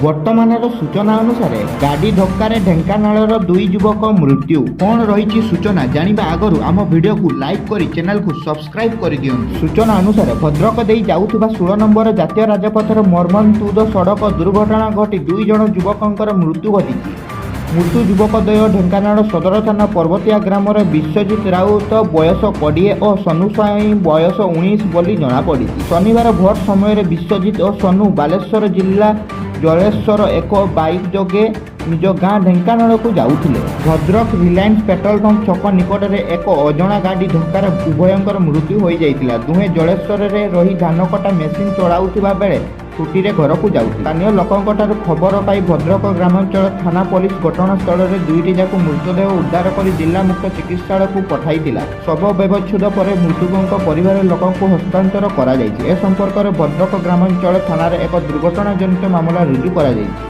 ବର୍ତ୍ତମାନର ସୂଚନା ଅନୁସାରେ ଗାଡ଼ି ଧକ୍କାରେ ଢେଙ୍କାନାଳର ଦୁଇ ଯୁବକ ମୃତ୍ୟୁ। କ'ଣ ରହିଛି ସୂଚନା ଜାଣିବା ଆଗରୁ ଆମ ଭିଡ଼ିଓକୁ ଲାଇକ୍ କରି ଚ୍ୟାନେଲକୁ ସବସ୍କ୍ରାଇବ୍ କରିଦିଅନ୍ତୁ। ସୂଚନା ଅନୁସାରେ ଭଦ୍ରକ ଦେଇ ଯାଉଥିବା 16 ନମ୍ବର ଜାତୀୟ ରାଜପଥରେ ମର୍ମନ୍ତୁଦ ସଡ଼କ ଦୁର୍ଘଟଣା ଘଟି ଦୁଇ ଜଣ ଯୁବକଙ୍କର ମୃତ୍ୟୁ ଘଟିଛି। ମୃତ୍ୟୁ ଯୁବକ ଦ୍ୱୟ ଢେଙ୍କାନାଳ ସଦର ଥାନା ପର୍ବତିଆ ଗ୍ରାମର ବିଶ୍ୱଜିତ ରାଉତ ବୟସ 20 ଓ ସନୁ ସ୍ୱାଇଁ ବୟସ 19 ବୋଲି ଜଣାପଡ଼ିଛି। ଶନିବାର ଭୋର ସମୟରେ ବିଶ୍ୱଜିତ ଓ ସନୁ ବାଲେଶ୍ୱର ଜିଲ୍ଲା ଜଳେଶ୍ୱର ଏକ ବାଇକ୍ ଯୋଗେ ନିଜ ଗାଁ ଢେଙ୍କାନାଳକୁ ଯାଉଥିଲେ। ଭଦ୍ରକ ରିଲାଏନ୍ସ ପେଟ୍ରୋଲ ପମ୍ପ ଛକ ନିକଟରେ ଏକ ଅଜଣା ଗାଡ଼ି ଧକ୍କାରେ ଉଭୟଙ୍କର ମୃତ୍ୟୁ ହୋଇଯାଇଥିଲା। ଦୁହେଁ ଜଳେଶ୍ୱରରେ ରହି ଧାନ କଟା ମେସିନ୍ ଚଳାଉଥିବା ବେଳେ ଛୁଟିରେ ଘରକୁ ଯାଉଥିଲେ। ସ୍ଥାନୀୟ ଲୋକଙ୍କଠାରୁ ଖବର ପାଇ ଭଦ୍ରକ ଗ୍ରାମାଞ୍ଚଳ ଥାନା ପୋଲିସ ଘଟଣାସ୍ଥଳରେ ଦୁଇଟି ଯାକ ମୃତଦେହ ଉଦ୍ଧାର କରି ଜିଲ୍ଲା ମୁଖ୍ୟ ଚିକିତ୍ସାଳୟକୁ ପଠାଇଥିଲା। ଶବ ବ୍ୟବଚ୍ଛେଦ ପରେ ମୃତକଙ୍କ ପରିବାର ଲୋକଙ୍କୁ ହସ୍ତାନ୍ତର କରାଯାଇଛି। ଏ ସମ୍ପର୍କରେ ଭଦ୍ରକ ଗ୍ରାମାଞ୍ଚଳ ଥାନାରେ ଏକ ଦୁର୍ଘଟଣାଜନିତ ମାମଲା ରୁଜୁ କରାଯାଇଛି।